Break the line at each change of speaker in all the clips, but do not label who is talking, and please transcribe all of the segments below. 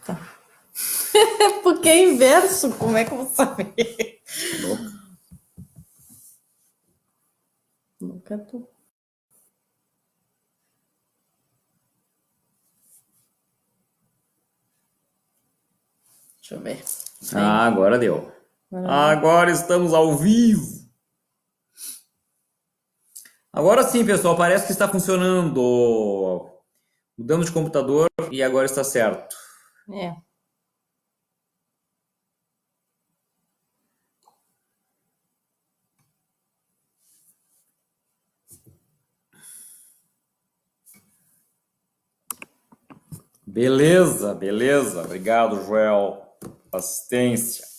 Tá. Porque é inverso, como é que eu vou saber? Nunca tô. Deixa eu ver.
Agora deu. Agora estamos ao vivo. Agora sim, pessoal, parece que está funcionando. Mudamos de computador e agora está certo.
É.
Beleza, beleza. Obrigado, Joel. Assistência.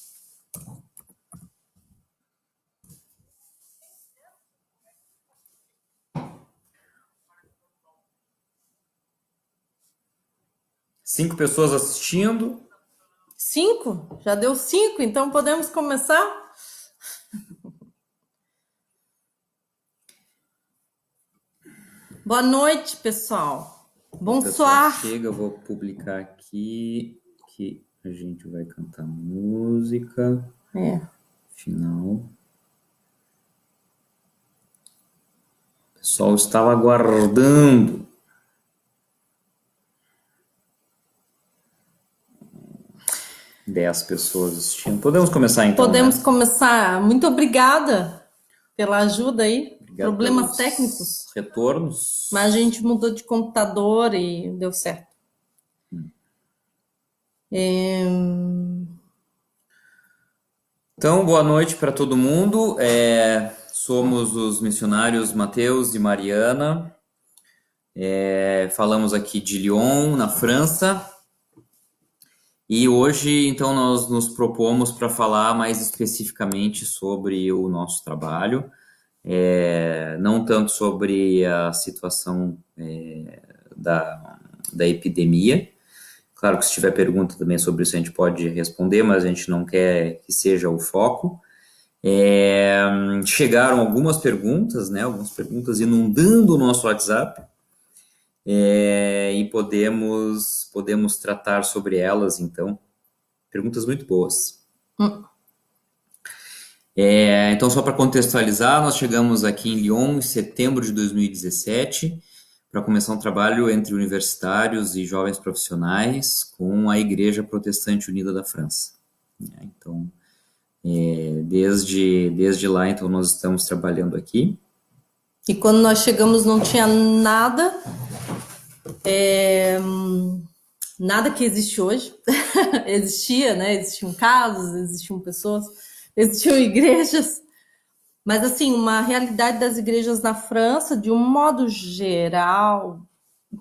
Cinco pessoas assistindo.
5? Já deu 5, então podemos começar? Boa noite, pessoal. Bonsoir.
Chega, eu vou publicar aqui que a gente vai cantar música. Final. O pessoal estava aguardando. Dez pessoas assistindo. Podemos começar então?
Podemos começar. Muito obrigada pela ajuda aí.
Obrigado.
Problemas técnicos.
Retornos.
Mas a gente mudou de computador e deu certo.
Então, boa noite para todo mundo. Somos os missionários Mateus e Mariana. Falamos aqui de Lyon, na França. E hoje, então, nós nos propomos para falar mais especificamente sobre o nosso trabalho. Não tanto sobre a situação da epidemia. Claro que se tiver pergunta também sobre isso a gente pode responder, mas a gente não quer que seja o foco. Chegaram algumas perguntas, né? Algumas perguntas inundando o nosso WhatsApp. E podemos tratar sobre elas, então. Perguntas muito boas. Então, só para contextualizar, nós chegamos aqui em Lyon em setembro de 2017 para começar um trabalho entre universitários e jovens profissionais com a Igreja Protestante Unida da França. Então, desde lá, então, nós estamos trabalhando aqui.
E quando nós chegamos não tinha nada, nada que existe hoje. Existia, né? Existiam casas, existiam pessoas, existiam igrejas. Mas, assim, uma realidade das igrejas na França, de um modo geral...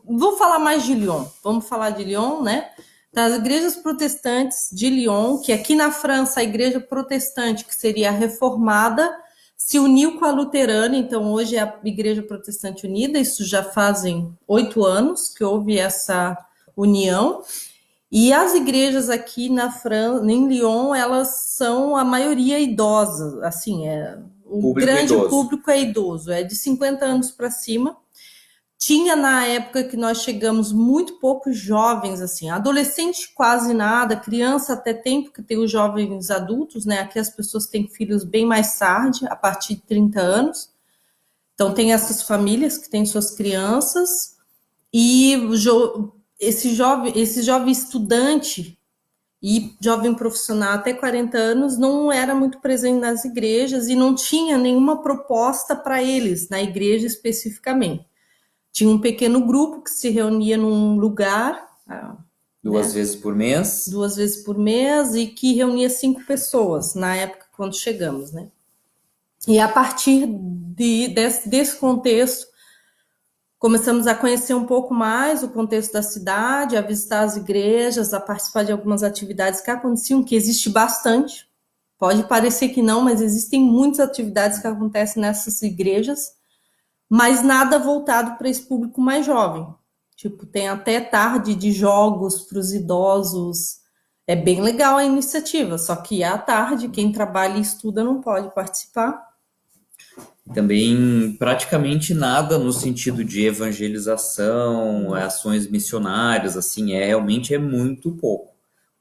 Vou falar mais de Lyon. Vamos falar de Lyon, né? Das igrejas protestantes de Lyon, que aqui na França, a igreja protestante, que seria a reformada, se uniu com a luterana. Então, hoje é a Igreja Protestante Unida. Isso já fazem 8 anos que houve essa união. E as igrejas aqui na França, em Lyon, elas são a maioria idosa. Assim, o grande público é idoso, é de 50 anos para cima. Tinha na época que nós chegamos muito poucos jovens, assim, adolescente quase nada, criança até tem, porque tem os jovens adultos, né? Aqui as pessoas têm filhos bem mais tarde, a partir de 30 anos. Então tem essas famílias que têm suas crianças e esse jovem estudante e jovem profissional até 40 anos não era muito presente nas igrejas e não tinha nenhuma proposta para eles, na igreja especificamente. Tinha um pequeno grupo que se reunia num lugar...
Duas vezes por mês.
2 vezes por mês e que reunia 5 pessoas, na época quando chegamos, né? E a partir desse contexto, começamos a conhecer um pouco mais o contexto da cidade, a visitar as igrejas, a participar de algumas atividades que aconteciam, que existe bastante. Pode parecer que não, mas existem muitas atividades que acontecem nessas igrejas, mas nada voltado para esse público mais jovem. Tipo, tem até tarde de jogos para os idosos. É bem legal a iniciativa, só que à tarde, quem trabalha e estuda não pode participar.
Também praticamente nada no sentido de evangelização, ações missionárias, assim, realmente é muito pouco,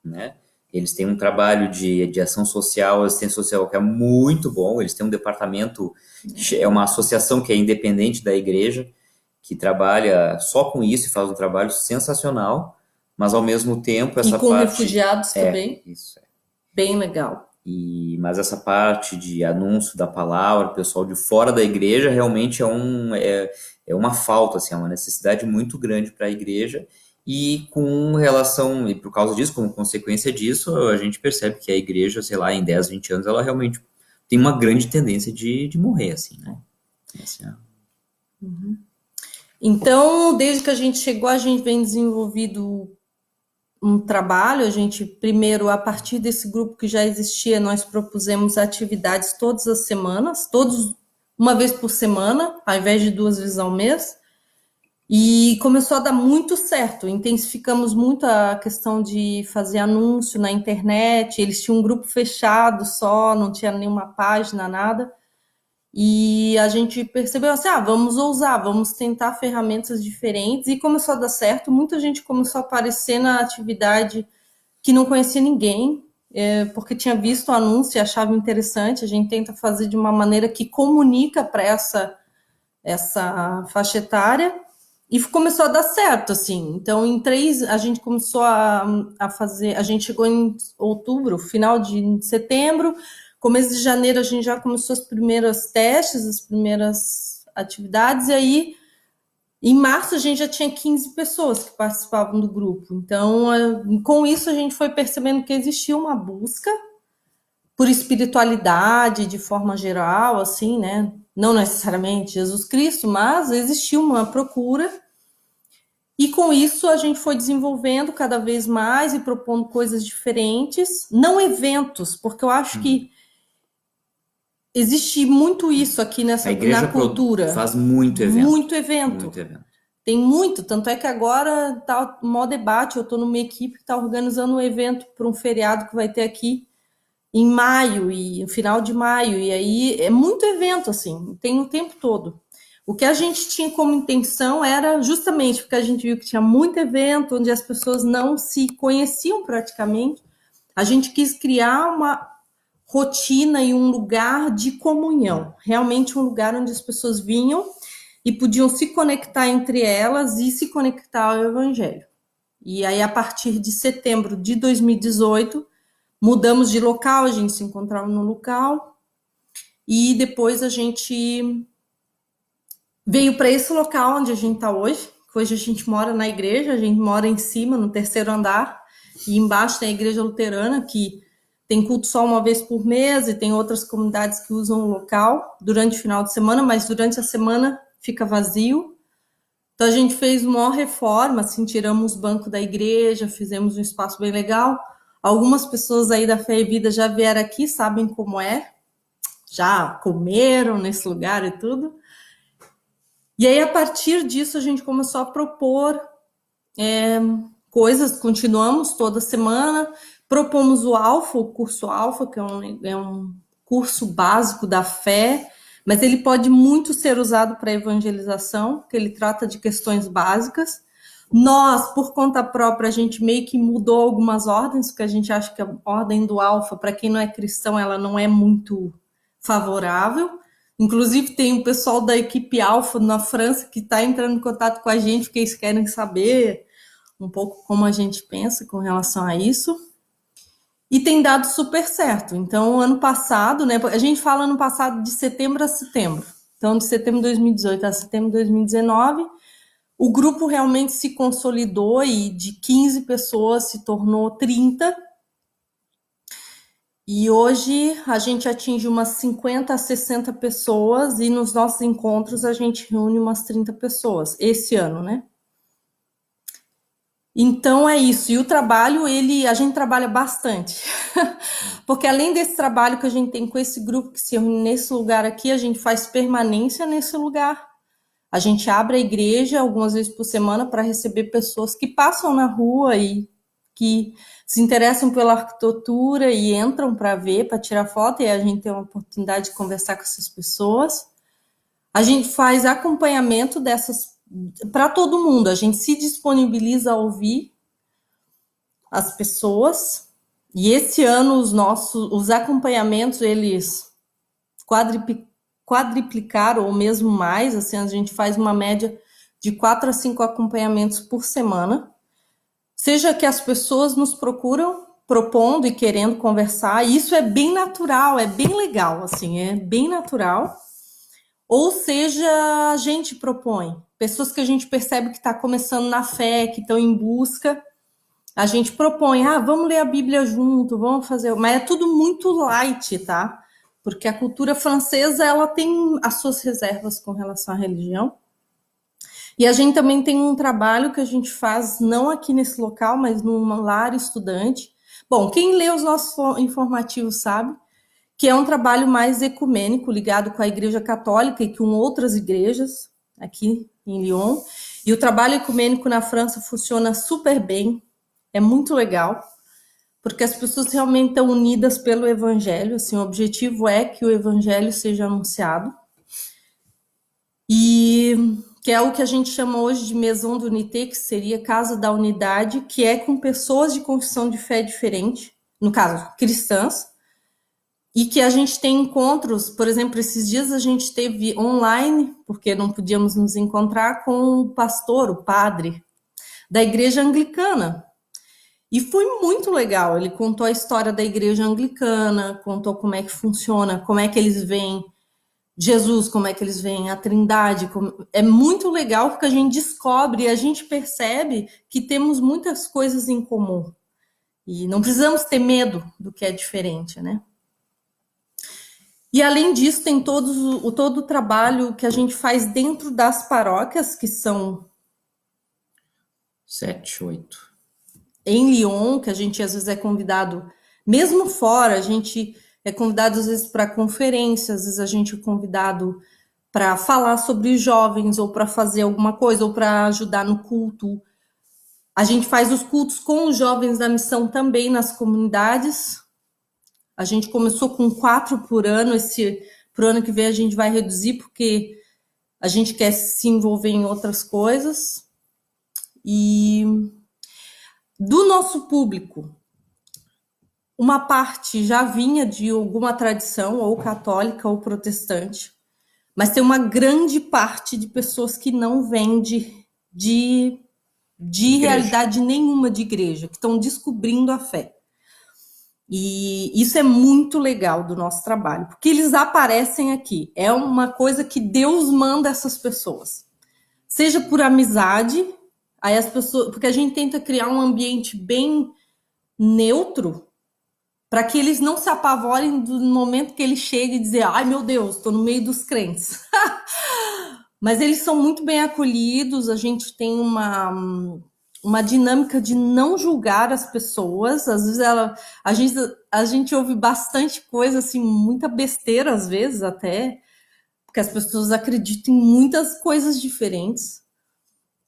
né? Eles têm um trabalho de ação social, assistência social que é muito bom, eles têm um departamento, é uma associação que é independente da igreja, que trabalha só com isso e faz um trabalho sensacional, mas ao mesmo tempo
E
essa
com
parte
refugiados também,
isso.
bem legal.
Mas essa parte de anúncio da palavra, pessoal de fora da igreja, realmente é uma falta, assim, é uma necessidade muito grande para a igreja. E com relação, e por causa disso, como consequência disso, a gente percebe que a igreja, sei lá, em 10, 20 anos, ela realmente tem uma grande tendência de morrer, assim, né? Essa é a-
Então, desde que a gente chegou, a gente vem desenvolvido um trabalho. A gente, primeiro, a partir desse grupo que já existia, nós propusemos atividades todas as semanas, todos uma vez por semana, ao invés de 2 vezes ao mês. E começou a dar muito certo. Intensificamos muito a questão de fazer anúncio na internet. Eles tinham um grupo fechado só, não tinha nenhuma página, nada. E a gente percebeu assim, vamos ousar, vamos tentar ferramentas diferentes. E começou a dar certo. Muita gente começou a aparecer na atividade que não conhecia ninguém, porque tinha visto o anúncio e achava interessante. A gente tenta fazer de uma maneira que comunica para essa faixa etária. E começou a dar certo, assim. Então, em 3, a gente começou a fazer. A gente chegou em outubro, final de setembro, começo de janeiro, a gente já começou os primeiros testes, as primeiras atividades, e aí, em março, a gente já tinha 15 pessoas que participavam do grupo. Então, com isso, a gente foi percebendo que existia uma busca por espiritualidade de forma geral, assim, né? Não necessariamente Jesus Cristo, mas existia uma procura. E com isso a gente foi desenvolvendo cada vez mais e propondo coisas diferentes, não eventos, porque eu acho que existe muito isso aqui
A
na
igreja
cultura,
faz muito evento,
muito evento.
muito evento.
Tem muito, tanto é que agora tá o maior debate. Eu estou numa equipe que está organizando um evento para um feriado que vai ter aqui em maio e no final de maio, e aí é muito evento, assim, tem o tempo todo. O que a gente tinha como intenção era justamente porque a gente viu que tinha muito evento onde as pessoas não se conheciam praticamente. A gente quis criar uma rotina e um lugar de comunhão, realmente um lugar onde as pessoas vinham e podiam se conectar entre elas e se conectar ao evangelho. E aí, a partir de setembro de 2018, mudamos de local, a gente se encontrava no local e depois a gente veio para esse local onde a gente está hoje. Hoje a gente mora na igreja, a gente mora em cima, no terceiro andar, e embaixo tem a igreja luterana, que tem culto só uma vez por mês, e tem outras comunidades que usam o local durante o final de semana, mas durante a semana fica vazio. Então a gente fez uma reforma, assim, tiramos os bancos da igreja, fizemos um espaço bem legal. Algumas pessoas aí da Fé e Vida já vieram aqui, sabem como é, já comeram nesse lugar e tudo. E aí, a partir disso, a gente começou a propor coisas, continuamos toda semana, propomos o curso Alfa, que é um curso básico da fé, mas ele pode muito ser usado para evangelização, porque ele trata de questões básicas. Nós, por conta própria, a gente meio que mudou algumas ordens, porque a gente acha que a ordem do Alfa, para quem não é cristão, ela não é muito favorável. Inclusive, tem o pessoal da equipe Alfa na França que está entrando em contato com a gente, porque eles querem saber um pouco como a gente pensa com relação a isso. E tem dado super certo. Então, ano passado, né? A gente fala ano passado de setembro a setembro. Então, de setembro de 2018 a setembro de 2019, o grupo realmente se consolidou e de 15 pessoas se tornou 30. E hoje a gente atinge umas 50 a 60 pessoas e nos nossos encontros a gente reúne umas 30 pessoas, esse ano, né? Então é isso. E o trabalho, a gente trabalha bastante. Porque além desse trabalho que a gente tem com esse grupo que se reúne nesse lugar aqui, a gente faz permanência nesse lugar. A gente abre a igreja algumas vezes por semana para receber pessoas que passam na rua e que se interessam pela arquitetura e entram para ver, para tirar foto, e a gente tem uma oportunidade de conversar com essas pessoas. A gente faz acompanhamento dessas para todo mundo. A gente se disponibiliza a ouvir as pessoas. E esse ano os acompanhamentos eles quadriplicaram ou mesmo mais. Assim, a gente faz uma média de 4 a 5 acompanhamentos por semana. Seja que as pessoas nos procuram propondo e querendo conversar, e isso é bem natural, é bem legal, assim, é bem natural. Ou seja, a gente propõe, pessoas que a gente percebe que está começando na fé, que estão em busca, a gente propõe, vamos ler a Bíblia junto, vamos fazer, mas é tudo muito light, tá? Porque a cultura francesa, ela tem as suas reservas com relação à religião. E a gente também tem um trabalho que a gente faz, não aqui nesse local, mas num lar estudante. Bom, quem lê os nossos informativos sabe que é um trabalho mais ecumênico, ligado com a Igreja Católica e com outras igrejas aqui em Lyon. E o trabalho ecumênico na França funciona super bem, é muito legal, porque as pessoas realmente estão unidas pelo Evangelho. Assim, o objetivo é que o Evangelho seja anunciado. E que é o que a gente chama hoje de Maison d'Unité, que seria Casa da Unidade, que é com pessoas de confissão de fé diferente, no caso, cristãs, e que a gente tem encontros, por exemplo, esses dias a gente teve online, porque não podíamos nos encontrar, com o pastor, o padre, da igreja anglicana. E foi muito legal, ele contou a história da igreja anglicana, contou como é que funciona, como é que eles veem Jesus, como é que eles veem a Trindade. É muito legal porque a gente descobre e a gente percebe que temos muitas coisas em comum. E não precisamos ter medo do que é diferente, né? E além disso, tem todo o trabalho que a gente faz dentro das paróquias, que são
7, 8.
Em Lyon, que a gente às vezes é convidado, mesmo fora, a gente é convidado às vezes para conferências, às vezes a gente é convidado para falar sobre jovens, ou para fazer alguma coisa, ou para ajudar no culto. A gente faz os cultos com os jovens da missão também nas comunidades. A gente começou com 4 por ano, pro ano que vem a gente vai reduzir, porque a gente quer se envolver em outras coisas. E do nosso público, uma parte já vinha de alguma tradição, ou católica ou protestante, mas tem uma grande parte de pessoas que não vêm de realidade nenhuma de igreja, que estão descobrindo a fé. E isso é muito legal do nosso trabalho, porque eles aparecem aqui. É uma coisa que Deus manda essas pessoas. Seja por amizade, aí as pessoas, porque a gente tenta criar um ambiente bem neutro, para que eles não se apavorem do momento que ele chega e dizer, ai meu Deus, estou no meio dos crentes. Mas eles são muito bem acolhidos, a gente tem uma dinâmica de não julgar as pessoas. Às vezes a gente ouve bastante coisa, assim, muita besteira às vezes até, porque as pessoas acreditam em muitas coisas diferentes.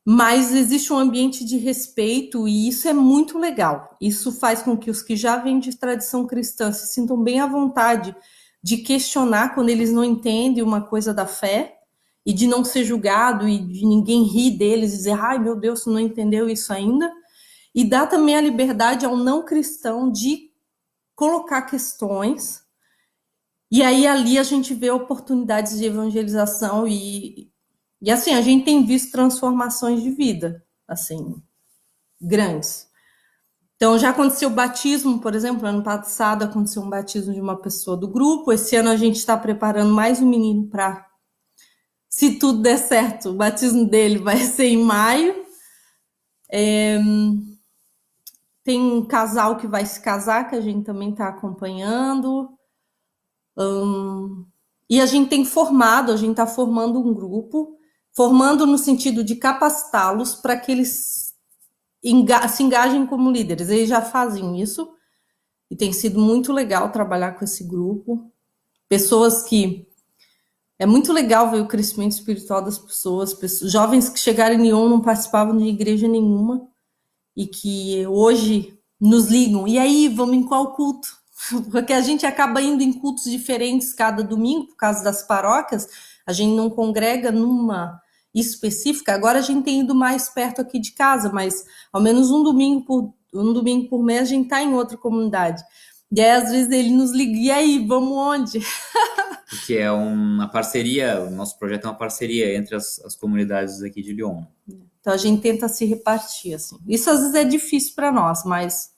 Mas existe um ambiente de respeito e isso é muito legal. Isso faz com que os que já vêm de tradição cristã se sintam bem à vontade de questionar quando eles não entendem uma coisa da fé e de não ser julgado e de ninguém rir deles e dizer, ai meu Deus, você não entendeu isso ainda. E dá também a liberdade ao não cristão de colocar questões. E aí ali a gente vê oportunidades de evangelização e assim, a gente tem visto transformações de vida, assim, grandes. Então, já aconteceu o batismo, por exemplo, ano passado aconteceu um batismo de uma pessoa do grupo. Esse ano a gente está preparando mais um menino para, se tudo der certo, o batismo dele vai ser em maio. Tem um casal que vai se casar, que a gente também está acompanhando. E a gente está formando um grupo, formando no sentido de capacitá-los para que eles se engajem como líderes. Eles já fazem isso e tem sido muito legal trabalhar com esse grupo. Pessoas que... É muito legal ver o crescimento espiritual das pessoas, jovens que chegaram em Lyon, não participavam de igreja nenhuma e que hoje nos ligam. E aí, vamos em qual culto? Porque a gente acaba indo em cultos diferentes cada domingo, por causa das paróquias. a gente não congrega numa específica. Agora a gente tem ido mais perto aqui de casa, mas ao menos um domingo por mês a gente está em outra comunidade. E aí, às vezes, ele nos liga, e aí, vamos onde?
Porque é uma parceria, o nosso projeto é uma parceria entre as comunidades aqui de Lyon.
Então a gente tenta se repartir, assim. Isso às vezes é difícil para nós, mas...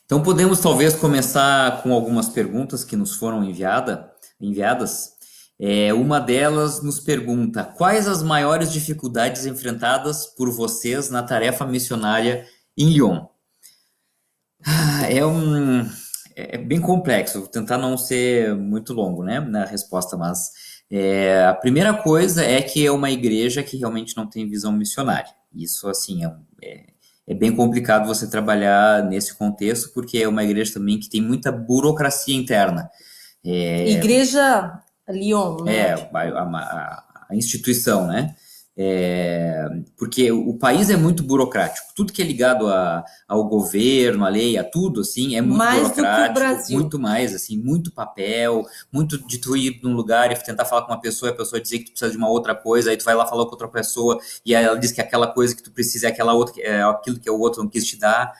Então podemos talvez começar com algumas perguntas que nos foram enviadas. Uma delas nos pergunta: quais as maiores dificuldades enfrentadas por vocês na tarefa missionária em Lyon? É bem complexo, vou tentar não ser muito longo, né, na resposta, mas a primeira coisa é que é uma igreja que realmente não tem visão missionária. Isso, assim, é bem complicado você trabalhar nesse contexto, porque é uma igreja também que tem muita burocracia interna.
Igreja Lyon, né?
A instituição, né? Porque o país é muito burocrático. Tudo que é ligado ao governo, à lei, a tudo, assim, é muito
Mais do que o
burocrático.
Brasil.
Muito mais, assim, muito papel, muito de tu ir num lugar e tentar falar com uma pessoa e a pessoa dizer que tu precisa de uma outra coisa, aí tu vai lá falar com outra pessoa e aí ela diz que aquela coisa que tu precisa é aquela outra, é aquilo que o outro não quis te dar.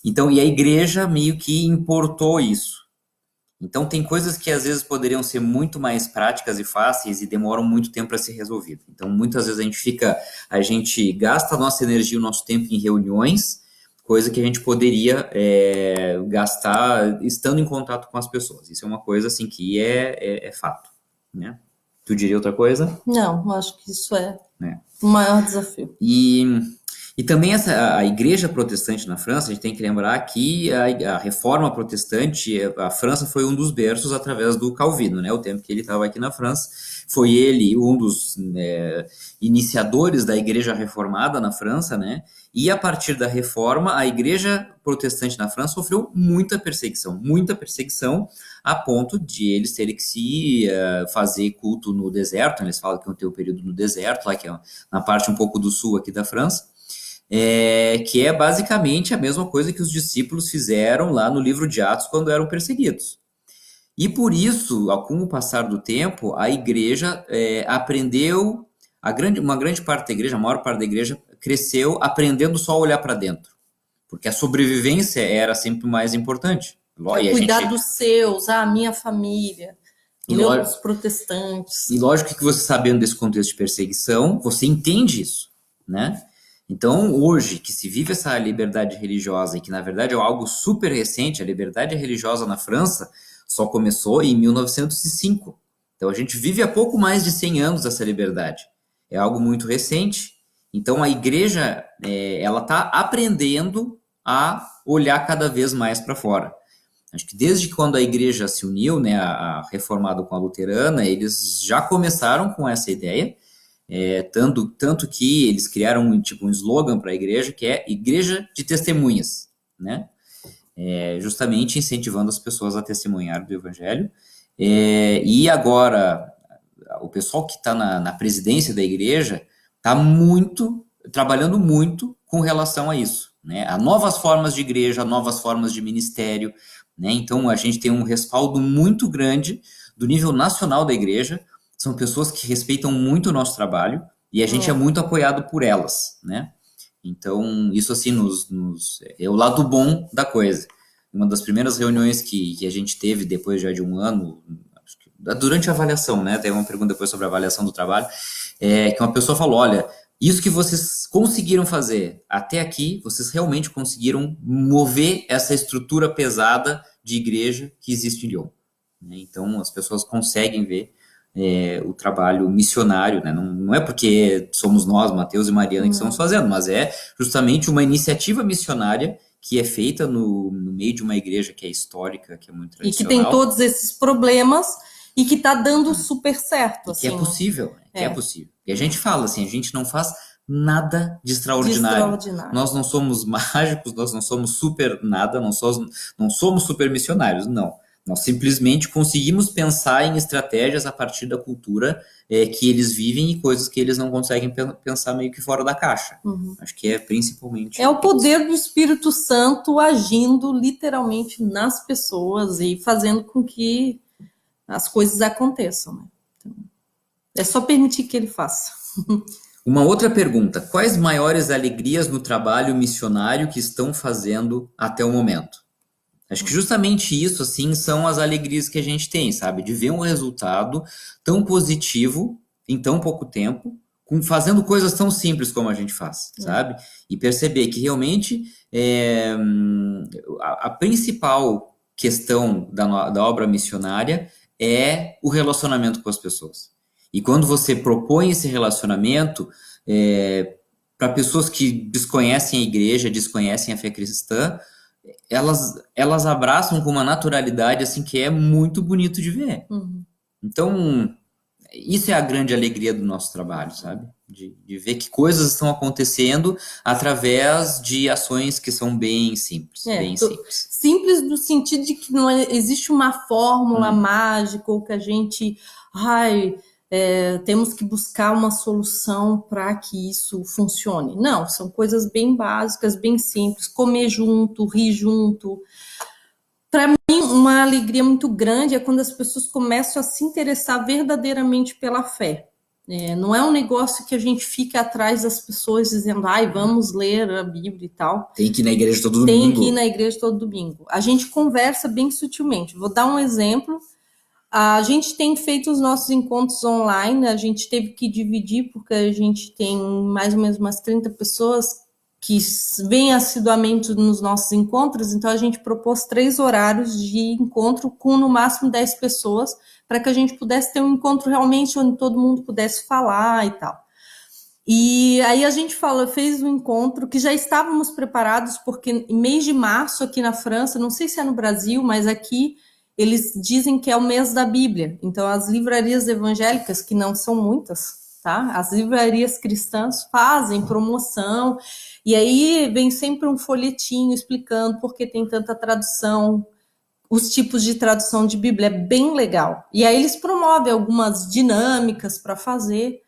Então, e a igreja meio que importou isso. Então, tem coisas que às vezes poderiam ser muito mais práticas e fáceis e demoram muito tempo para ser resolvido. Então, muitas vezes a gente gasta a nossa energia, o nosso tempo em reuniões, coisa que a gente poderia gastar estando em contato com as pessoas. Isso é uma coisa assim que é fato, né? Tu diria outra coisa?
Não, acho que isso é o maior desafio.
E também a igreja protestante na França, a gente tem que lembrar que a reforma protestante, a França foi um dos berços através do Calvino, né? O tempo que ele estava aqui na França, foi ele um dos iniciadores da igreja reformada na França, né? E a partir da reforma, a igreja protestante na França sofreu muita perseguição, a ponto de eles terem que se fazer culto no deserto. Eles falam que vão ter um período no deserto, lá que é na parte um pouco do sul aqui da França. Que é basicamente a mesma coisa que os discípulos fizeram lá no livro de Atos quando eram perseguidos. E por isso, com o passar do tempo, a igreja aprendeu, uma grande parte da igreja, a maior parte da igreja, cresceu aprendendo só a olhar para dentro. Porque a sobrevivência era sempre mais importante.
Cuidar dos seus, a minha família, os protestantes.
E lógico que você, sabendo desse contexto de perseguição, você entende isso, né? Então, hoje, que se vive essa liberdade religiosa e que, na verdade, é algo super recente, a liberdade religiosa na França só começou em 1905. Então, a gente vive há pouco mais de 100 anos essa liberdade. É algo muito recente. Então, a igreja, ela está aprendendo a olhar cada vez mais para fora. Acho que desde quando a igreja se uniu, né, a reformada com a luterana, eles já começaram com essa ideia. Tanto que eles criaram um slogan para a igreja, que é Igreja de Testemunhas, né? Justamente incentivando as pessoas a testemunhar do Evangelho. E agora, o pessoal que está na presidência da igreja está trabalhando muito com relação a isso, né? A novas formas de igreja, a novas formas de ministério, né? Então, a gente tem um respaldo muito grande do nível nacional da igreja. São pessoas que respeitam muito o nosso trabalho e a gente é muito apoiado por elas, né? Então, isso assim é o lado bom da coisa. Uma das primeiras reuniões que a gente teve depois já de um ano, durante a avaliação, né? Teve uma pergunta depois sobre a avaliação do trabalho, que uma pessoa falou: olha, isso que vocês conseguiram fazer até aqui, vocês realmente conseguiram mover essa estrutura pesada de igreja que existe em Lyon. Então, as pessoas conseguem ver o trabalho missionário, né? Não é porque somos nós, Mateus e Mariana, que estamos fazendo, mas é justamente uma iniciativa missionária que é feita no meio de uma igreja que é histórica, que é muito tradicional.
E que tem todos esses problemas e que está dando super certo.
Assim. Que é possível, né? É possível. E a gente fala assim, a gente não faz nada de extraordinário. Nós não somos mágicos, nós não somos super nada, não somos super missionários, não. Nós simplesmente conseguimos pensar em estratégias a partir da cultura que eles vivem e coisas que eles não conseguem pensar meio que fora da caixa. Acho que é principalmente...
É o poder do Espírito Santo agindo literalmente nas pessoas e fazendo com que as coisas aconteçam, né? Então, é só permitir que ele faça.
Uma outra pergunta: quais maiores alegrias no trabalho missionário que estão fazendo até o momento? Acho que justamente isso, assim, são as alegrias que a gente tem, sabe? De ver um resultado tão positivo em tão pouco tempo, fazendo coisas tão simples como a gente faz, sabe? E perceber que realmente a principal questão da obra missionária é o relacionamento com as pessoas. E quando você propõe esse relacionamento para pessoas que desconhecem a igreja, desconhecem a fé cristã, elas abraçam com uma naturalidade assim que é muito bonito de ver. Então, isso é a grande alegria do nosso trabalho, sabe? De ver que coisas estão acontecendo através de ações que são bem simples, bem simples.
Simples no sentido de que não existe uma fórmula mágica ou que a gente... temos que buscar uma solução para que isso funcione. Não, são coisas bem básicas, bem simples. Comer junto, rir junto. Para mim, uma alegria muito grande é quando as pessoas começam a se interessar verdadeiramente pela fé. Não é um negócio que a gente fica atrás das pessoas dizendo, vamos ler a Bíblia e tal.
Tem que ir na igreja todo domingo.
Tem que ir na igreja todo domingo. A gente conversa bem sutilmente. Vou dar um exemplo. A gente tem feito os nossos encontros online, a gente teve que dividir, porque a gente tem mais ou menos umas 30 pessoas que vêm assiduamente nos nossos encontros, então a gente propôs 3 horários de encontro com no máximo 10 pessoas, para que a gente pudesse ter um encontro realmente onde todo mundo pudesse falar e tal. E aí a gente fez um encontro que já estávamos preparados, porque em mês de março aqui na França, não sei se é no Brasil, mas aqui eles dizem que é o mês da Bíblia. Então as livrarias evangélicas, que não são muitas, tá? As livrarias cristãs fazem promoção, e aí vem sempre um folhetinho explicando por que tem tanta tradução, os tipos de tradução de Bíblia, é bem legal. E aí eles promovem algumas dinâmicas para fazer.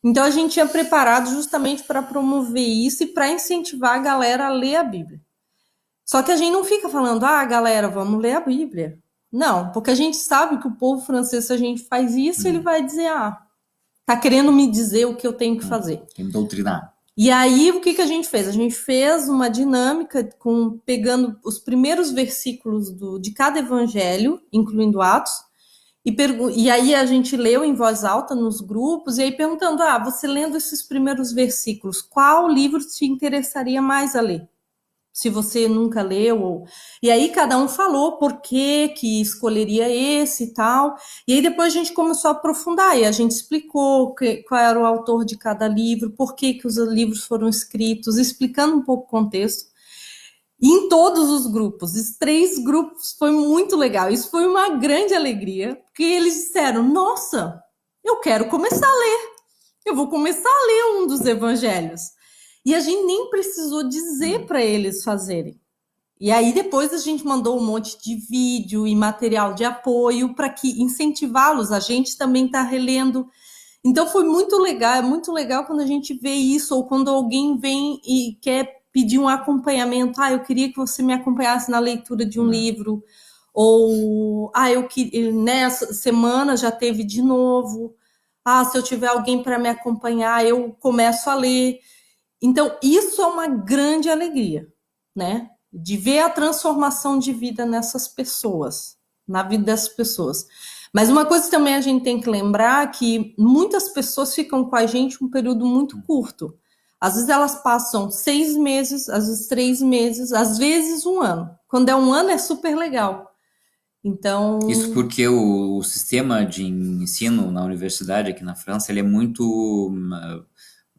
Então a gente tinha preparado justamente para promover isso e para incentivar a galera a ler a Bíblia. Só que a gente não fica falando, galera, vamos ler a Bíblia. Não, porque a gente sabe que o povo francês, se a gente faz isso, ele vai dizer, tá querendo me dizer o que eu tenho que fazer.
Quer me doutrinar.
E aí, o que a gente fez? A gente fez uma dinâmica pegando os primeiros versículos de cada evangelho, incluindo Atos, e aí a gente leu em voz alta nos grupos, e aí perguntando, você lendo esses primeiros versículos, qual livro te interessaria mais a ler? Se você nunca leu. E aí cada um falou por que escolheria esse e tal. E aí depois a gente começou a aprofundar, e a gente explicou qual era o autor de cada livro, por que os livros foram escritos, explicando um pouco o contexto. E em todos os grupos, os 3 grupos, foi muito legal. Isso foi uma grande alegria, porque eles disseram, nossa, eu quero começar a ler. Eu vou começar a ler um dos evangelhos. E a gente nem precisou dizer para eles fazerem. E aí depois a gente mandou um monte de vídeo e material de apoio para que incentivá-los. A gente também está relendo. Então foi muito legal. É muito legal quando a gente vê isso, ou quando alguém vem e quer pedir um acompanhamento. Eu queria que você me acompanhasse na leitura de um livro. Ou, nessa semana já teve de novo. Se eu tiver alguém para me acompanhar, eu começo a ler. Então, isso é uma grande alegria, né? De ver a transformação de vida nessas pessoas, na vida dessas pessoas. Mas uma coisa também a gente tem que lembrar que muitas pessoas ficam com a gente um período muito curto. Às vezes elas passam 6 meses, às vezes 3 meses, às vezes 1 ano. Quando é 1 ano é super legal. Então...
Isso porque o sistema de ensino na universidade aqui na França, ele é muito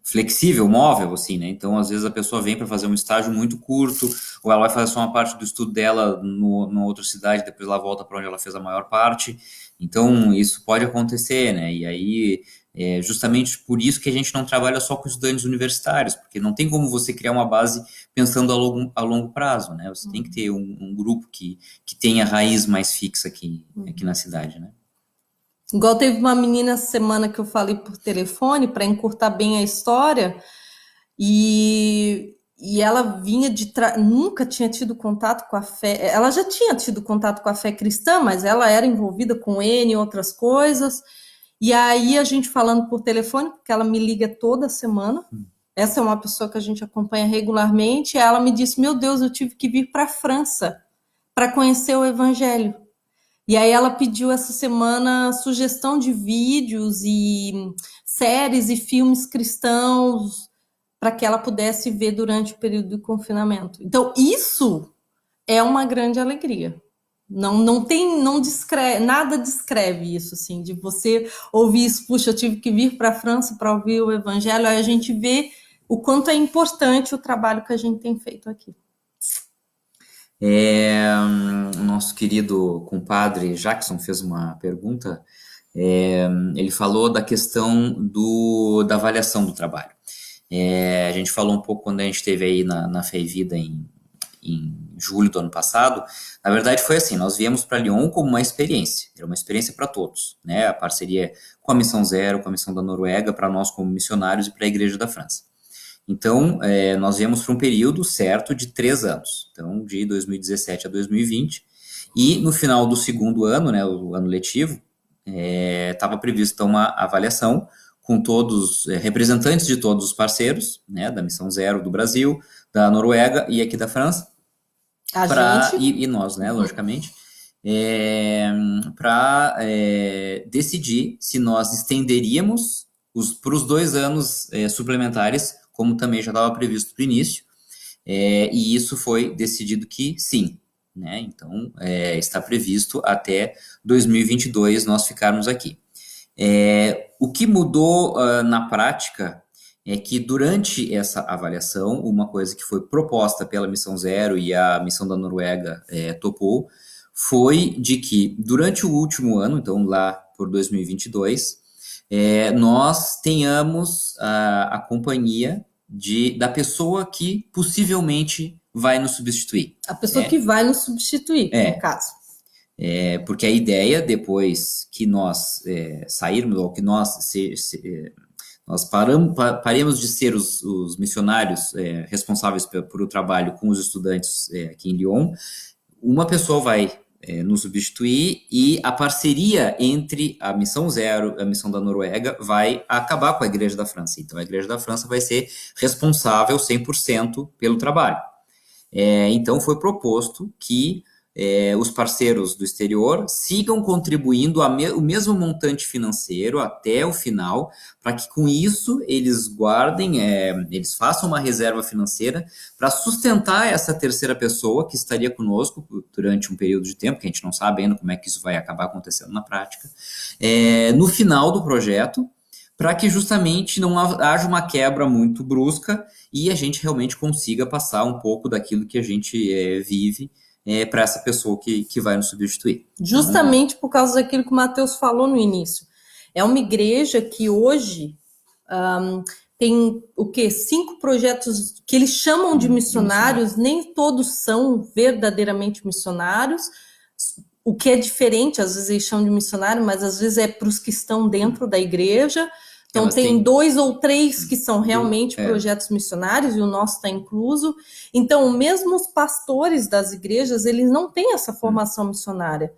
flexível, móvel, assim, né? Então, às vezes a pessoa vem para fazer um estágio muito curto, ou ela vai fazer só uma parte do estudo dela numa outra cidade, depois ela volta para onde ela fez a maior parte. Então, isso pode acontecer, né? E aí, justamente por isso que a gente não trabalha só com estudantes universitários, porque não tem como você criar uma base pensando a longo prazo, né? Você tem que ter um grupo que tenha raiz mais fixa aqui na cidade, né?
Igual teve uma menina essa semana que eu falei por telefone para encurtar bem a história, e e ela vinha nunca tinha tido contato com a fé. Ela já tinha tido contato com a fé cristã, mas ela era envolvida com N e outras coisas. E aí a gente falando por telefone, porque ela me liga toda semana. Essa é uma pessoa que a gente acompanha regularmente. E ela me disse: Meu Deus, eu tive que vir para a França para conhecer o Evangelho. E aí ela pediu essa semana sugestão de vídeos e séries e filmes cristãos para que ela pudesse ver durante o período do confinamento. Então, isso é uma grande alegria. Não tem, não descreve, nada descreve isso, assim, de você ouvir isso, puxa, eu tive que vir para a França para ouvir o Evangelho, aí a gente vê o quanto é importante o trabalho que a gente tem feito aqui.
O nosso querido compadre Jackson fez uma pergunta. Ele falou da questão da avaliação do trabalho. A gente falou um pouco quando a gente esteve aí na Fé e Vida em julho do ano passado. Na verdade foi assim, nós viemos para Lyon como uma experiência, era uma experiência para todos, né? A parceria com a Missão Zero, com a Missão da Noruega, para nós como missionários e para a Igreja da França. Então, nós viemos para um período certo de 3 anos, então de 2017 a 2020, e no final do segundo ano, né, o ano letivo, estava prevista uma avaliação com todos, representantes de todos os parceiros, né, da Missão Zero do Brasil, da Noruega e aqui da França, e nós, né, logicamente, para decidir se nós estenderíamos para os 2 anos suplementares, como também já estava previsto para o início, e isso foi decidido que sim, né? Então, está previsto até 2022 nós ficarmos aqui. O que mudou na prática é que durante essa avaliação, uma coisa que foi proposta pela Missão Zero e a Missão da Noruega topou, foi de que durante o último ano, então lá por 2022, nós tenhamos a companhia da pessoa que possivelmente vai nos substituir.
A pessoa que vai nos substituir, no caso.
Porque a ideia, depois que nós sairmos, ou que nós paremos de ser os missionários responsáveis por o trabalho com os estudantes aqui em Lyon, uma pessoa vai nos substituir e a parceria entre a Missão Zero e a Missão da Noruega vai acabar com a Igreja da França. Então, a Igreja da França vai ser responsável 100% pelo trabalho. Então, foi proposto que os parceiros do exterior sigam contribuindo o mesmo montante financeiro até o final, para que com isso eles guardem, eles façam uma reserva financeira para sustentar essa terceira pessoa que estaria conosco durante um período de tempo, que a gente não sabe ainda como é que isso vai acabar acontecendo na prática, no final do projeto, para que justamente não haja uma quebra muito brusca e a gente realmente consiga passar um pouco daquilo que a gente vive para essa pessoa que vai nos substituir.
Justamente por causa daquilo que o Matheus falou no início. É uma igreja que hoje tem 5 projetos que eles chamam de missionários, nem todos são verdadeiramente missionários, o que é diferente, às vezes eles chamam de missionário, mas às vezes é para os que estão dentro da igreja. Então, tem 2 ou 3 que são realmente projetos missionários, e o nosso está incluso. Então, mesmo os pastores das igrejas, eles não têm essa formação missionária.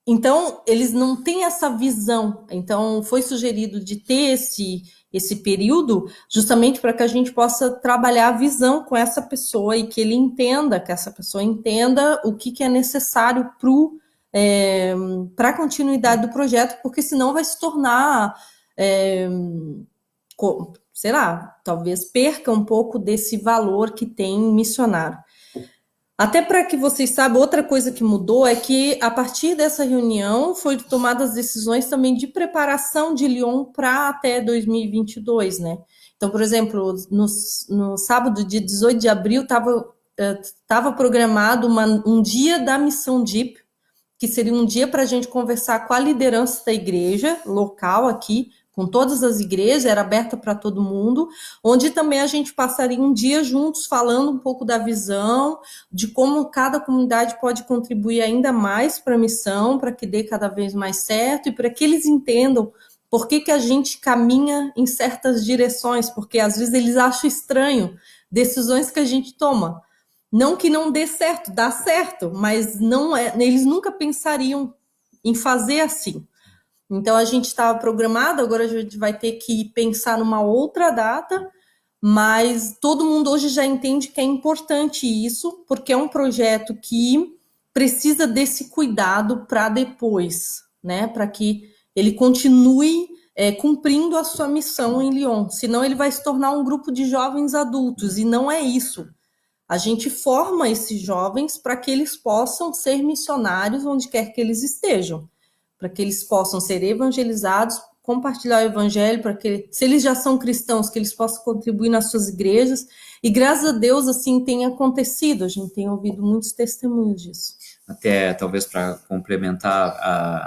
Então, eles não têm essa visão. Então, foi sugerido de ter esse período justamente para que a gente possa trabalhar a visão com essa pessoa e que essa pessoa entenda o que é necessário para a continuidade do projeto, porque senão vai se tornar, sei lá, talvez perca um pouco desse valor que tem missionário. Até para que vocês saibam, outra coisa que mudou é que a partir dessa reunião foram tomadas decisões também de preparação de Lyon para até 2022, né? Então, por exemplo, no sábado, dia 18 de abril, estava programado um dia da Missão DIP, que seria um dia para a gente conversar com a liderança da igreja local aqui, com todas as igrejas, era aberta para todo mundo, onde também a gente passaria um dia juntos falando um pouco da visão, de como cada comunidade pode contribuir ainda mais para a missão, para que dê cada vez mais certo e para que eles entendam por que que a gente caminha em certas direções, porque às vezes eles acham estranho decisões que a gente toma. Não que não dê certo, dá certo, mas não é, eles nunca pensariam em fazer assim. Então a gente estava programado, agora a gente vai ter que pensar numa outra data, mas todo mundo hoje já entende que é importante isso, porque é um projeto que precisa desse cuidado para depois, né? Para que ele continue cumprindo a sua missão em Lyon. Senão ele vai se tornar um grupo de jovens adultos, e não é isso. A gente forma esses jovens para que eles possam ser missionários onde quer que eles estejam, para que eles possam ser evangelizados, compartilhar o evangelho, para que, se eles já são cristãos, que eles possam contribuir nas suas igrejas. E graças a Deus, assim, tem acontecido. A gente tem ouvido muitos testemunhos disso.
Até talvez para complementar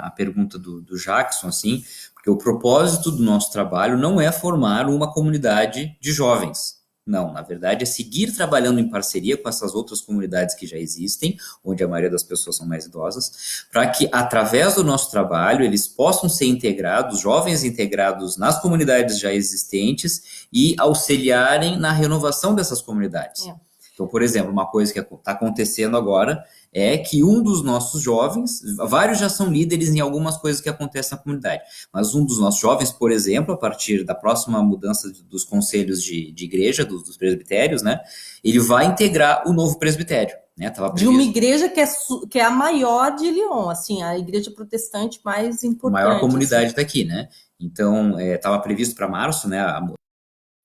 a pergunta do Jackson, assim, porque o propósito do nosso trabalho não é formar uma comunidade de jovens. Não, na verdade é seguir trabalhando em parceria com essas outras comunidades que já existem, onde a maioria das pessoas são mais idosas, para que através do nosso trabalho eles possam ser integrados, jovens integrados nas comunidades já existentes e auxiliarem na renovação dessas comunidades. É. Então, por exemplo, uma coisa que está acontecendo agora é que um dos nossos jovens, vários já são líderes em algumas coisas que acontecem na comunidade, mas um dos nossos jovens, por exemplo, a partir da próxima mudança dos conselhos de igreja, dos presbitérios, né, ele vai integrar o novo presbitério. Né,
de uma igreja que é a maior de Lyon, assim, a igreja protestante mais importante.
A maior comunidade assim. Daqui, né? Então, estava previsto para março, né,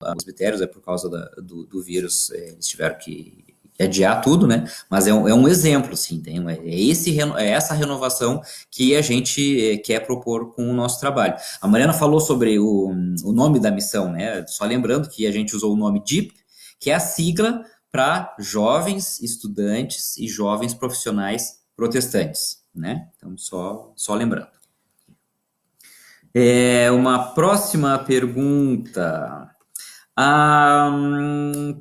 os presbitérios, por causa do vírus, eles tiveram que adiar tudo, né? Mas é um exemplo, assim, é essa renovação que a gente quer propor com o nosso trabalho. A Mariana falou sobre o nome da missão, né? Só lembrando que a gente usou o nome DIP, que é a sigla para jovens estudantes e jovens profissionais protestantes, né? Então, só lembrando. Uma próxima pergunta.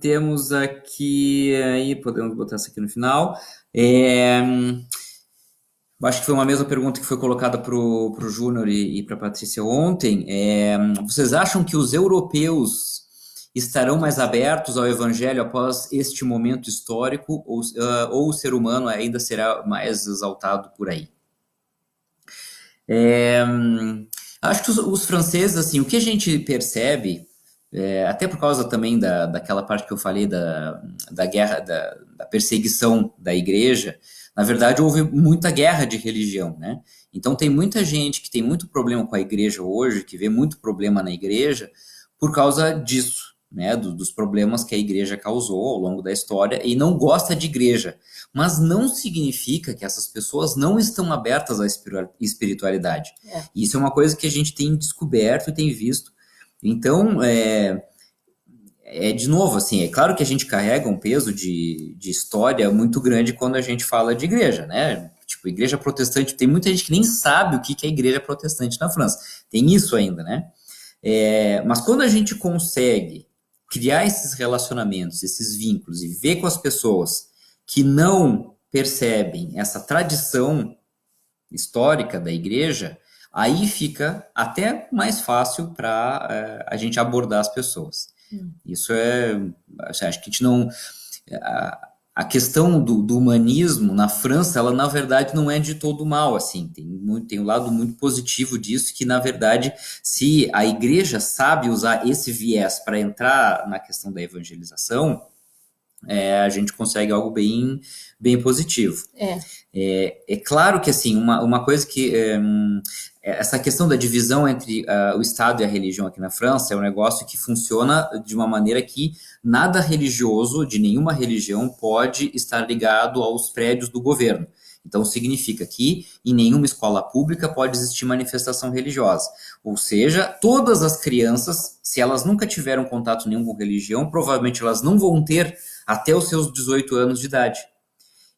Temos aqui, aí podemos botar isso aqui no final. Acho que foi uma mesma pergunta que foi colocada para o Júnior e para a Patrícia ontem. Vocês acham que os europeus estarão mais abertos ao evangelho após este momento histórico, ou o ser humano ainda será mais exaltado por aí? Acho que os franceses, assim, o que a gente percebe, até por causa também daquela parte que eu falei da guerra, da perseguição da igreja, na verdade houve muita guerra de religião, né? Então tem muita gente que tem muito problema com a igreja hoje, que vê muito problema na igreja por causa disso, né? Dos problemas que a igreja causou ao longo da história, e não gosta de igreja. Mas não significa que essas pessoas não estão abertas à espiritualidade. Isso é uma coisa que a gente tem descoberto e tem visto. Então, de novo, assim, é claro que a gente carrega um peso de história muito grande quando a gente fala de igreja, né? Tipo, igreja protestante, tem muita gente que nem sabe o que é igreja protestante na França. Tem isso ainda, né? Mas quando a gente consegue criar esses relacionamentos, esses vínculos e ver com as pessoas que não percebem essa tradição histórica da igreja, aí fica até mais fácil para a gente abordar as pessoas. Isso acho que a gente não... A questão do humanismo na França, ela na verdade não é de todo mal, assim, tem um lado muito positivo disso, que na verdade, se a igreja sabe usar esse viés para entrar na questão da evangelização, a gente consegue algo bem, bem positivo. É claro que, assim, uma coisa que... essa questão da divisão entre o Estado e a religião aqui na França é um negócio que funciona de uma maneira que nada religioso, de nenhuma religião, pode estar ligado aos prédios do governo. Então, significa que em nenhuma escola pública pode existir manifestação religiosa. Ou seja, todas as crianças, se elas nunca tiveram contato nenhum com religião, provavelmente elas não vão ter até os seus 18 anos de idade.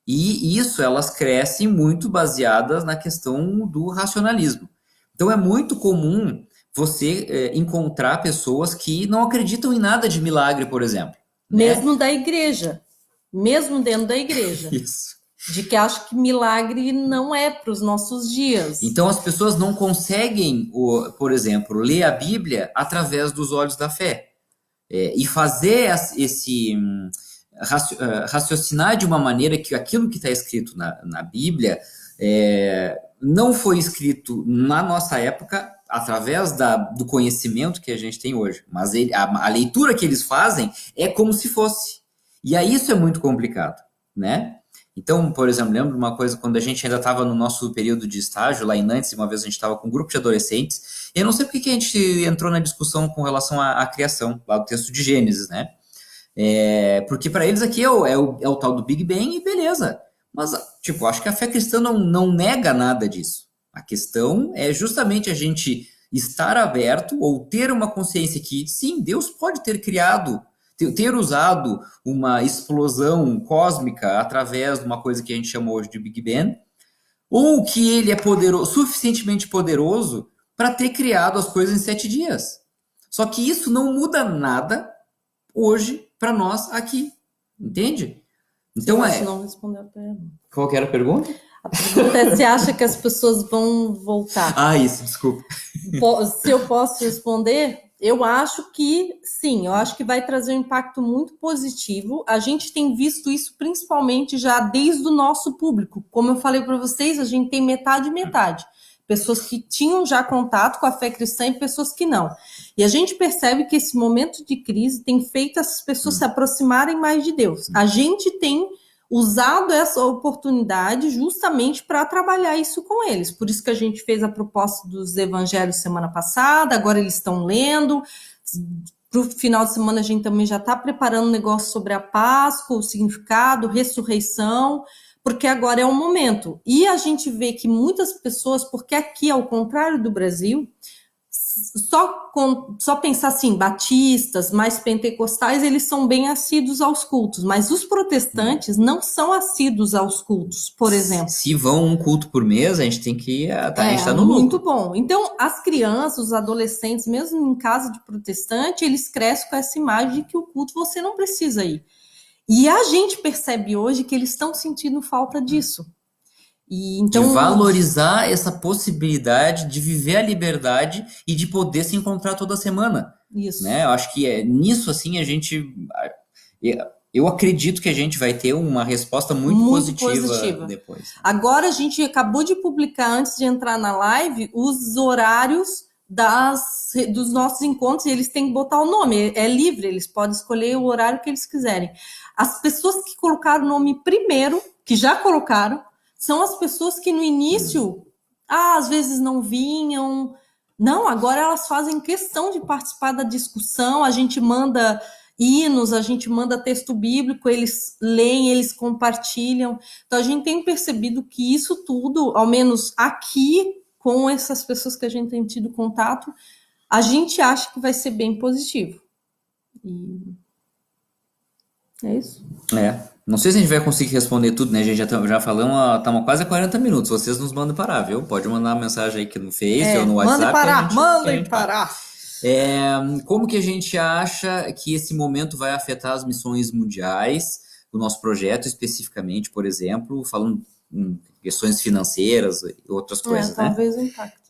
E isso, elas crescem muito baseadas na questão do racionalismo. Então, é muito comum você encontrar pessoas que não acreditam em nada de milagre, por exemplo.
Mesmo da igreja. Mesmo dentro da igreja.
Isso.
de que acho que milagre não é para os nossos dias.
Então as pessoas não conseguem, por exemplo, ler a Bíblia através dos olhos da fé. E fazer esse raciocinar de uma maneira que aquilo que está escrito na Bíblia não foi escrito na nossa época através do conhecimento que a gente tem hoje, mas a leitura que eles fazem é como se fosse. E aí isso é muito complicado, né? Então, por exemplo, lembro de uma coisa, quando a gente ainda estava no nosso período de estágio, lá em Nantes, uma vez a gente estava com um grupo de adolescentes, e eu não sei porque que a gente entrou na discussão com relação à criação, lá do texto de Gênesis, né? Porque para eles aqui é o tal do Big Bang e beleza. Mas, tipo, acho que a fé cristã não nega nada disso. A questão é justamente a gente estar aberto ou ter uma consciência que, sim, Deus pode ter criado, ter usado uma explosão cósmica através de uma coisa que a gente chama hoje de Big Bang, ou que ele é suficientemente poderoso para ter criado as coisas em 7 dias. Só que isso não muda nada hoje para nós aqui, entende? Então
Você não respondeu a pergunta.
Qual que era a pergunta?
A pergunta é se acha que as pessoas vão voltar.
Isso, desculpa.
Se eu posso responder, eu acho que sim, eu acho que vai trazer um impacto muito positivo. A gente tem visto isso principalmente já desde o nosso público. Como eu falei para vocês, a gente tem metade e metade. Pessoas que tinham já contato com a fé cristã e pessoas que não. E a gente percebe que esse momento de crise tem feito essas pessoas se aproximarem mais de Deus. A gente tem usado essa oportunidade justamente para trabalhar isso com eles. Por isso que a gente fez a proposta dos evangelhos semana passada, agora eles estão lendo. Para o final de semana a gente também já está preparando um negócio sobre a Páscoa, o significado, ressurreição, porque agora é o momento. E a gente vê que muitas pessoas, porque aqui, ao contrário do Brasil, só pensar assim, batistas, mais pentecostais, eles são bem assíduos aos cultos, mas os protestantes não são assíduos aos cultos, por exemplo.
Se vão um culto por mês, a gente tem que a gente tá no
muito
lucro.
bom. Então, as crianças, os adolescentes, mesmo em casa de protestante, eles crescem com essa imagem de que o culto você não precisa ir. E a gente percebe hoje que eles estão sentindo falta disso. E, então,
de valorizar essa possibilidade de viver a liberdade e de poder se encontrar toda semana.
Isso.
Né? Eu acho que nisso, assim, eu acredito que a gente vai ter uma resposta muito positiva depois.
Agora, a gente acabou de publicar, antes de entrar na live, os horários dos nossos encontros, e eles têm que botar o nome, é livre, eles podem escolher o horário que eles quiserem. As pessoas que colocaram o nome primeiro, que já colocaram, são as pessoas que no início, às vezes não vinham. Não, agora elas fazem questão de participar da discussão, a gente manda hinos, a gente manda texto bíblico, eles leem, eles compartilham. Então a gente tem percebido que isso tudo, ao menos aqui, com essas pessoas que a gente tem tido contato, a gente acha que vai ser bem positivo. E é isso.
Não sei se a gente vai conseguir responder tudo, né? A gente já falamos, estamos quase a 40 minutos. Vocês nos mandam parar, viu? Pode mandar uma mensagem aí aqui no Face ou no WhatsApp.
Mandem parar.
Como que a gente acha que esse momento vai afetar as missões mundiais, o nosso projeto especificamente, por exemplo, falando em questões financeiras e outras coisas, né?
Talvez o impacto.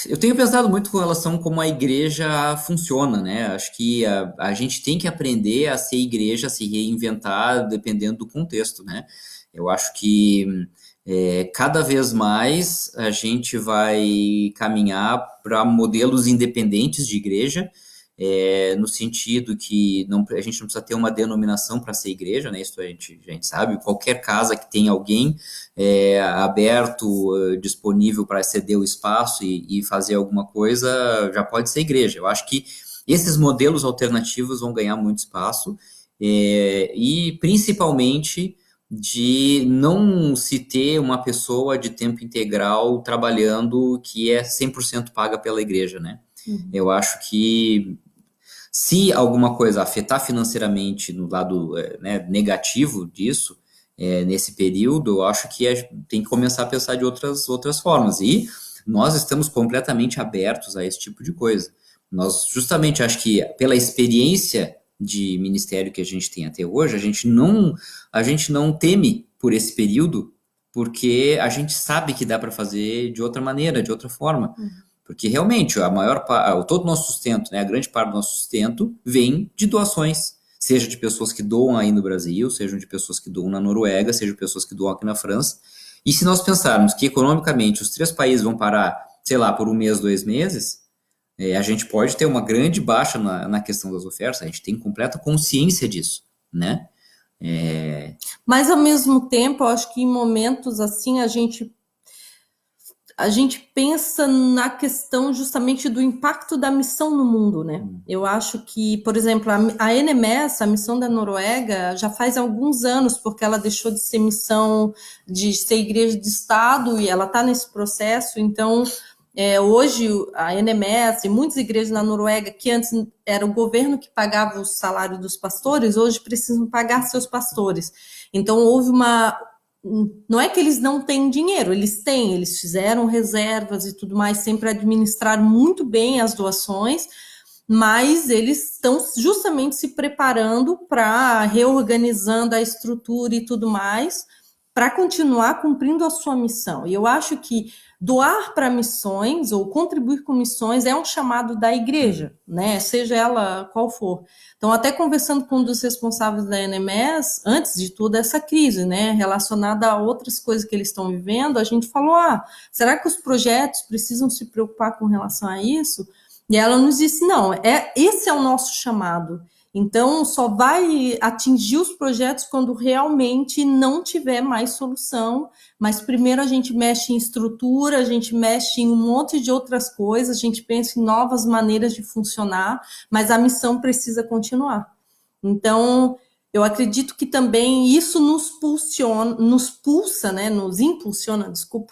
Eu tenho pensado muito com relação a como a igreja funciona, né? Acho que a gente tem que aprender a ser igreja, a se reinventar dependendo do contexto, né? Eu acho que cada vez mais a gente vai caminhar para modelos independentes de igreja, no sentido que a gente não precisa ter uma denominação para ser igreja, né? Isso a gente sabe. Qualquer casa que tem alguém aberto, disponível para ceder o espaço e fazer alguma coisa, já pode ser igreja. Eu acho que esses modelos alternativos vão ganhar muito espaço, e principalmente de não se ter uma pessoa de tempo integral trabalhando que é 100% paga pela igreja, né? Eu acho que se alguma coisa afetar financeiramente no lado negativo disso, nesse período, eu acho que tem que começar a pensar de outras formas. E nós estamos completamente abertos a esse tipo de coisa. Nós, justamente, acho que pela experiência de ministério que a gente tem até hoje, a gente não teme por esse período, porque a gente sabe que dá para fazer de outra maneira, de outra forma. Porque realmente todo o nosso sustento, né, a grande parte do nosso sustento vem de doações, seja de pessoas que doam aí no Brasil, seja de pessoas que doam na Noruega, seja de pessoas que doam aqui na França. E se nós pensarmos que economicamente os 3 países vão parar, sei lá, por 1 mês, 2 meses, a gente pode ter uma grande baixa na questão das ofertas, a gente tem completa consciência disso, né?
Mas ao mesmo tempo, eu acho que em momentos assim a gente pensa na questão justamente do impacto da missão no mundo, né? Eu acho que, por exemplo, a NMS, a missão da Noruega, já faz alguns anos, porque ela deixou de ser missão, de ser igreja de Estado, e ela está nesse processo. Então, hoje a NMS e muitas igrejas na Noruega, que antes era o governo que pagava o salário dos pastores, hoje precisam pagar seus pastores. Então, houve uma... Não é que eles não têm dinheiro, eles têm, eles fizeram reservas e tudo mais, sempre administraram muito bem as doações, mas eles estão justamente se preparando para reorganizando a estrutura e tudo mais, para continuar cumprindo a sua missão. E eu acho que doar para missões ou contribuir com missões é um chamado da igreja, né? Seja ela qual for. Então, até conversando com um dos responsáveis da NMS, antes de toda essa crise, né, relacionada a outras coisas que eles estão vivendo, a gente falou, será que os projetos precisam se preocupar com relação a isso? E ela nos disse, não, esse é o nosso chamado. Então, só vai atingir os projetos quando realmente não tiver mais solução, mas primeiro a gente mexe em estrutura, a gente mexe em um monte de outras coisas, a gente pensa em novas maneiras de funcionar, mas a missão precisa continuar. Então, eu acredito que também isso nos impulsiona, desculpa,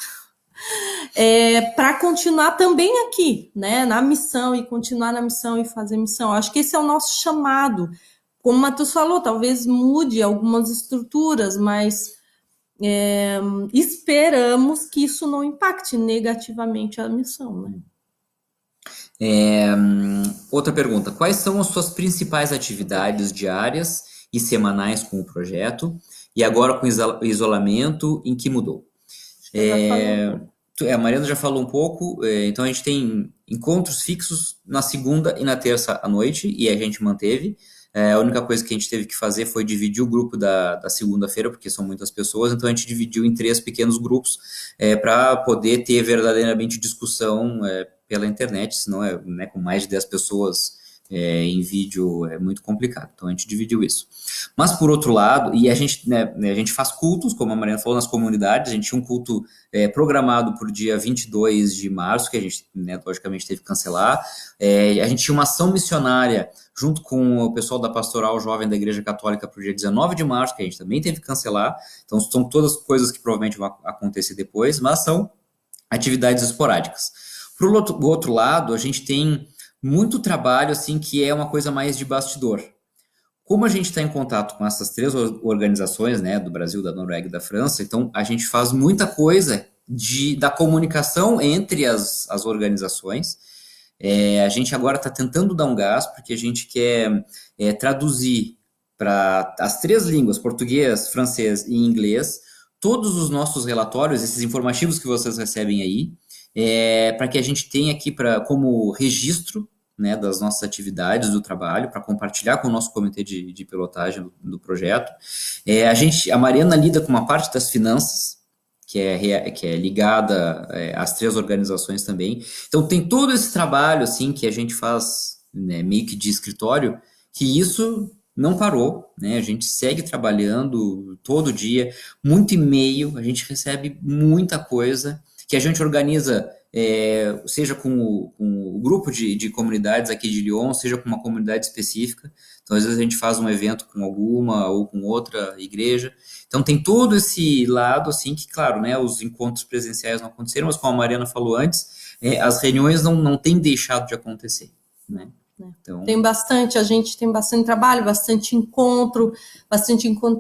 para continuar também aqui, né, na missão e continuar na missão e fazer missão. Acho que esse é o nosso chamado. Como o Matheus falou, talvez mude algumas estruturas, mas esperamos que isso não impacte negativamente a missão, né?
Outra pergunta: quais são as suas principais atividades diárias e semanais com o projeto? E agora com o isolamento, em que mudou? A Mariana já falou um pouco, então a gente tem encontros fixos na segunda e na terça à noite, e a gente manteve. A única coisa que a gente teve que fazer foi dividir o grupo da segunda-feira, porque são muitas pessoas, então a gente dividiu em 3 pequenos grupos para poder ter verdadeiramente discussão pela internet, senão né, com mais de 10 pessoas em vídeo é muito complicado, então a gente dividiu isso. Mas por outro lado, e a gente faz cultos, como a Mariana falou, nas comunidades. A gente tinha um culto programado para o dia 22 de março, que a gente logicamente teve que cancelar. A gente tinha uma ação missionária junto com o pessoal da Pastoral Jovem da Igreja Católica para o dia 19 de março, que a gente também teve que cancelar. Então são todas coisas que provavelmente vão acontecer depois, mas são atividades esporádicas. Por outro lado, a gente tem muito trabalho assim que é uma coisa mais de bastidor. Como a gente está em contato com essas 3 organizações, né, do Brasil, da Noruega e da França, então a gente faz muita coisa da comunicação entre as organizações. A gente agora está tentando dar um gás, porque a gente quer traduzir para as 3 línguas, português, francês e inglês, todos os nossos relatórios, esses informativos que vocês recebem aí, para que a gente tenha aqui como registro, né, das nossas atividades do trabalho, para compartilhar com o nosso comitê de pilotagem do projeto. A Mariana lida com uma parte das finanças, que é ligada às 3 organizações também. Então tem todo esse trabalho assim que a gente faz, né, meio que de escritório, que isso não parou, né? A gente segue trabalhando todo dia, muito e-mail, a gente recebe muita coisa que a gente organiza, seja com o grupo de comunidades aqui de Lyon, seja com uma comunidade específica. Então, às vezes a gente faz um evento com alguma ou com outra igreja. Então, tem todo esse lado, assim, que, claro, né, os encontros presenciais não aconteceram, mas como a Mariana falou antes, as reuniões não têm deixado de acontecer, né? Então,
A gente tem bastante trabalho, bastante encontro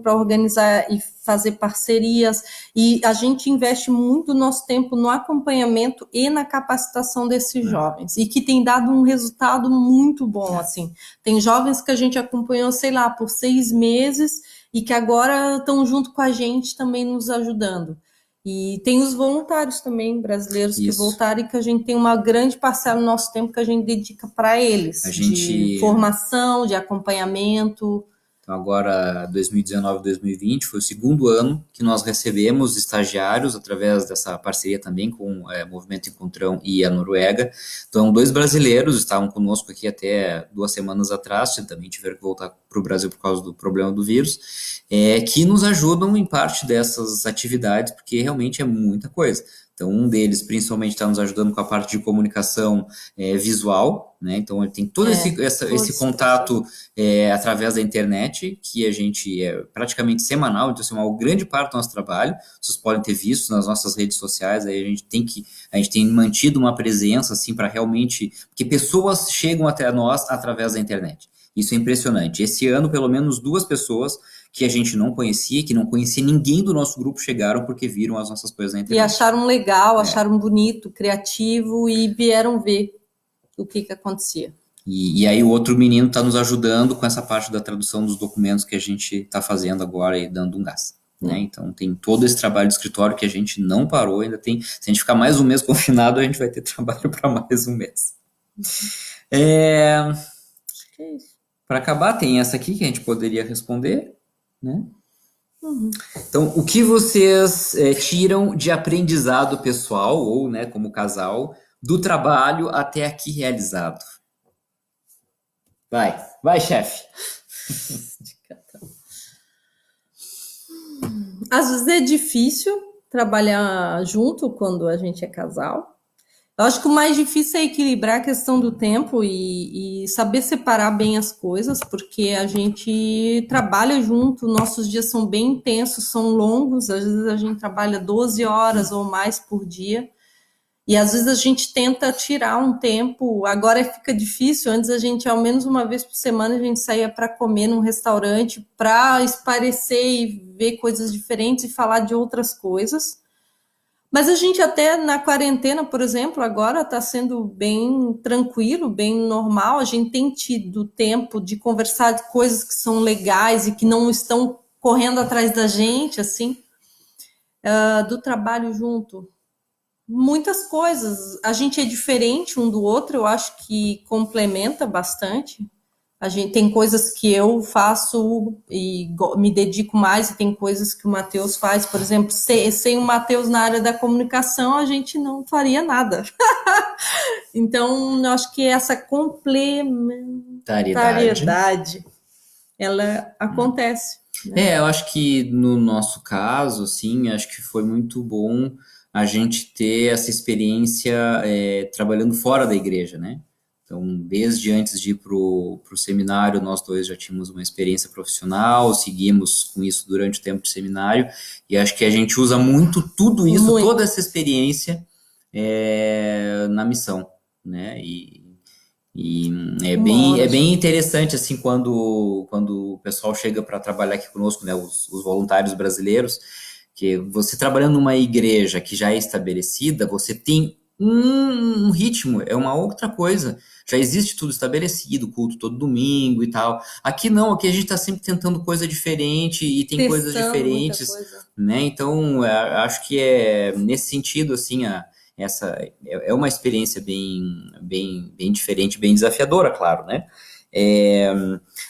para organizar e fazer parcerias, e a gente investe muito nosso tempo no acompanhamento e na capacitação desses jovens, e que tem dado um resultado muito bom, assim. Tem jovens que a gente acompanhou, sei lá, por 6 meses, e que agora estão junto com a gente também nos ajudando. E tem os voluntários também, brasileiros que voltaram, e que a gente tem uma grande parcela do nosso tempo que a gente dedica para eles, de formação, de acompanhamento.
Então, agora, 2019, 2020, foi o segundo ano que nós recebemos estagiários através dessa parceria também com o Movimento Encontrão e a Noruega. Então, 2 brasileiros estavam conosco aqui até 2 semanas atrás, também tiveram que voltar para o Brasil por causa do problema do vírus, que nos ajudam em parte dessas atividades, porque realmente é muita coisa. Então, um deles, principalmente, está nos ajudando com a parte de comunicação visual, né? Então, ele tem todo esse contato através da internet, que a gente é praticamente semanal, então, assim, uma grande parte do nosso trabalho, vocês podem ter visto nas nossas redes sociais, aí a gente tem mantido uma presença, assim, para realmente, porque pessoas chegam até nós através da internet. Isso é impressionante. Esse ano, pelo menos 2 pessoas que a gente não conhecia, que não conhecia ninguém do nosso grupo, chegaram porque viram as nossas coisas na internet.
E acharam legal, acharam bonito, criativo, e vieram ver o que acontecia.
E aí o outro menino está nos ajudando com essa parte da tradução dos documentos que a gente está fazendo agora e dando um gás. Né? Então tem todo esse trabalho de escritório que a gente não parou, ainda tem. Se a gente ficar mais um mês confinado, a gente vai ter trabalho para mais um mês. Para acabar, tem essa aqui que a gente poderia responder. Né? Então, o que vocês tiram de aprendizado pessoal, ou como casal, do trabalho até aqui realizado? Vai, chefe.
Às vezes é difícil trabalhar junto quando a gente é casal. Eu acho que o mais difícil é equilibrar a questão do tempo e saber separar bem as coisas, porque a gente trabalha junto, nossos dias são bem intensos, são longos, às vezes a gente trabalha 12 horas ou mais por dia, e às vezes a gente tenta tirar um tempo, agora fica difícil, antes a gente, ao menos uma vez por semana, a gente saía para comer num restaurante, para espairecer e ver coisas diferentes e falar de outras coisas. Mas a gente até na quarentena, por exemplo, agora está sendo bem tranquilo, bem normal. A gente tem tido tempo de conversar de coisas que são legais e que não estão correndo atrás da gente, assim, do trabalho junto. Muitas coisas. A gente é diferente um do outro, eu acho que complementa bastante. A gente tem coisas que eu faço e me dedico mais, e tem coisas que o Matheus faz. Por exemplo, sem o Matheus na área da comunicação, a gente não faria nada. Então, eu acho que essa complementariedade, ela acontece. Né?
Eu acho que no nosso caso, assim, acho que foi muito bom a gente ter essa experiência trabalhando fora da igreja, né? Então, desde antes de ir para o seminário, nós 2 já tínhamos uma experiência profissional, seguimos com isso durante o tempo de seminário, e acho que a gente usa muito tudo isso, toda essa experiência na missão, né? E é bem interessante, assim, quando o pessoal chega para trabalhar aqui conosco, né, os voluntários brasileiros, que você trabalhando numa igreja que já é estabelecida, você tem um ritmo, é uma outra coisa. Já existe tudo estabelecido, culto todo domingo e tal. Aqui não, aqui a gente está sempre tentando coisa diferente e tem coisas diferentes, né? Então, acho que nesse sentido, assim, essa é uma experiência bem diferente, bem desafiadora, claro, né?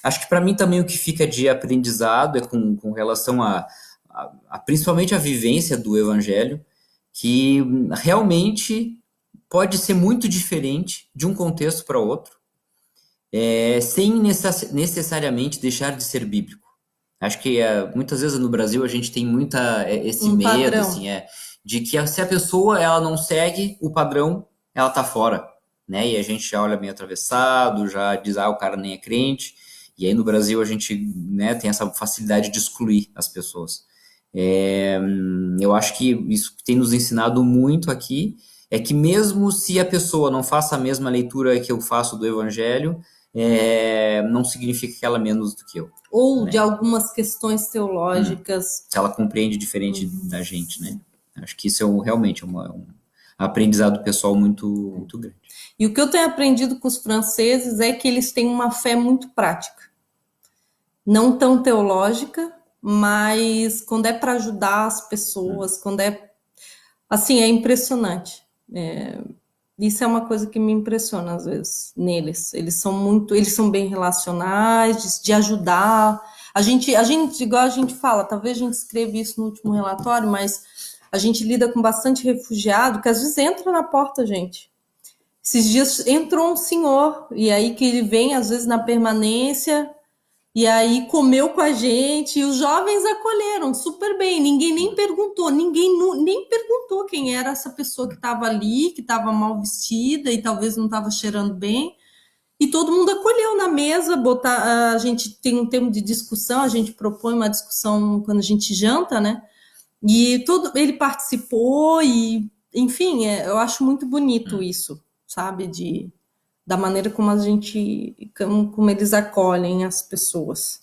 Acho que para mim também o que fica de aprendizado é com relação a principalmente a vivência do evangelho, que realmente pode ser muito diferente de um contexto para outro, sem necessariamente deixar de ser bíblico. Acho que muitas vezes no Brasil a gente tem esse medo, assim, de que se a pessoa ela não segue o padrão, ela tá fora, né? E a gente já olha meio atravessado, já diz, o cara nem é crente. E aí no Brasil a gente, né, tem essa facilidade de excluir as pessoas. Eu acho que isso que tem nos ensinado muito aqui é que mesmo se a pessoa não faça a mesma leitura que eu faço do Evangelho, não significa que ela é menos do que eu.
Ou
né?
de algumas questões teológicas.
Ela compreende diferente da gente, né? Acho que isso realmente um aprendizado pessoal muito, muito grande.
E o que eu tenho aprendido com os franceses é que eles têm uma fé muito prática. Não tão teológica, mas quando é para ajudar as pessoas, quando é... Assim, é impressionante. Isso é uma coisa que me impressiona às vezes neles. Eles são bem relacionais, de ajudar. A gente, igual a gente fala, talvez a gente escreva isso no último relatório, mas a gente lida com bastante refugiado que às vezes entra na porta, gente. Esses dias entrou um senhor, e aí que ele vem, às vezes, na permanência, e aí comeu com a gente, e os jovens acolheram super bem, ninguém nem perguntou, ninguém nem perguntou quem era essa pessoa que estava ali, que estava mal vestida e talvez não estava cheirando bem, e todo mundo acolheu na mesa, a gente tem um termo de discussão, a gente propõe uma discussão quando a gente janta, né? E ele participou, e enfim, eu acho muito bonito isso, sabe, da maneira como como eles acolhem as pessoas.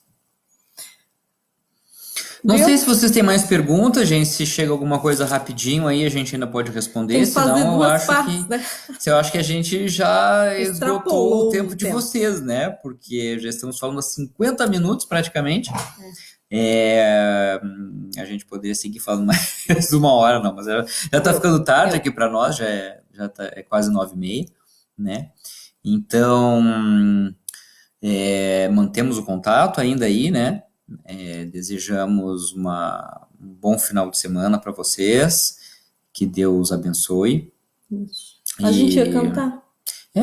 Não sei se vocês têm mais perguntas, gente. Se chega alguma coisa rapidinho aí, a gente ainda pode responder.
Tem que fazer
senão
duas partes, né?
eu acho que a gente já esgotou
Extrapolou
o tempo
o
de
tempo.
vocês, né? Porque já estamos falando há 50 minutos praticamente. A gente poderia seguir falando mais 1 hora, não, mas já tá ficando tarde aqui para nós, é quase 9h30, né? Então, mantemos o contato ainda aí, né? Desejamos um bom final de semana para vocês, que Deus abençoe.
A gente ia cantar.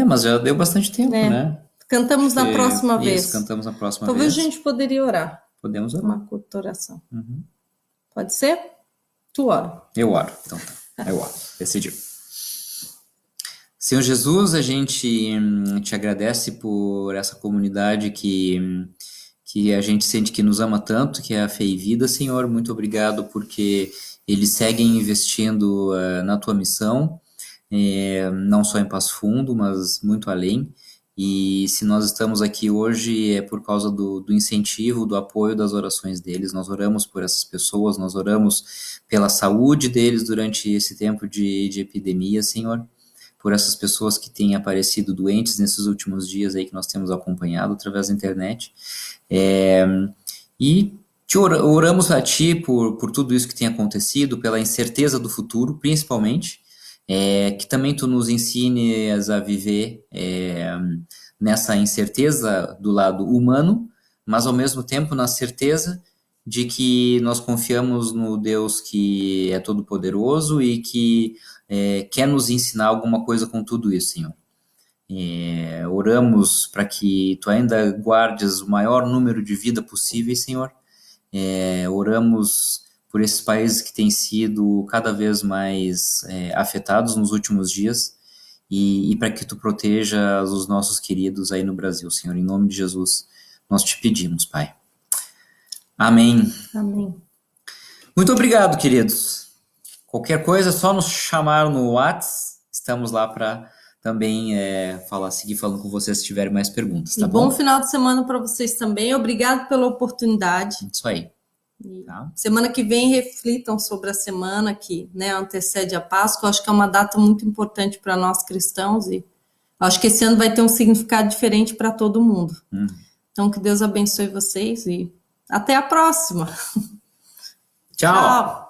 Mas já deu bastante tempo, né?
Cantamos na próxima vez.
Isso, cantamos na próxima
Talvez
vez.
a gente poderia orar.
Podemos orar.
Uma curta oração. Pode ser? Tu ora.
Eu oro. Então tá. Eu oro. Decidiu. Senhor Jesus, a gente te agradece por essa comunidade que a gente sente que nos ama tanto, que é a Fé e Vida, Senhor. Muito obrigado porque eles seguem investindo na tua missão, não só em Passo Fundo, mas muito além. E se nós estamos aqui hoje é por causa do incentivo, do apoio das orações deles. Nós oramos por essas pessoas, nós oramos pela saúde deles durante esse tempo de epidemia, Senhor. Por essas pessoas que têm aparecido doentes nesses últimos dias aí que nós temos acompanhado através da internet. E oramos a Ti por tudo isso que tem acontecido, pela incerteza do futuro, principalmente, que também Tu nos ensines a viver nessa incerteza do lado humano, mas ao mesmo tempo na certeza de que nós confiamos no Deus que é todo-poderoso e que quer nos ensinar alguma coisa com tudo isso, Senhor. Oramos para que Tu ainda guardes o maior número de vida possível, Senhor. Oramos por esses países que têm sido cada vez mais afetados nos últimos dias e para que Tu protejas os nossos queridos aí no Brasil, Senhor. Em nome de Jesus, nós te pedimos, Pai. Amém.
Amém.
Muito obrigado, queridos. Qualquer coisa, é só nos chamar no WhatsApp. Estamos lá para também seguir falando com vocês se tiverem mais perguntas, tá bom?
Bom final de semana para vocês também. Obrigado pela oportunidade.
Isso aí. Tá?
Semana que vem reflitam sobre a semana que antecede a Páscoa. Acho que é uma data muito importante para nós cristãos e acho que esse ano vai ter um significado diferente para todo mundo. Então que Deus abençoe vocês e até a próxima.
Tchau.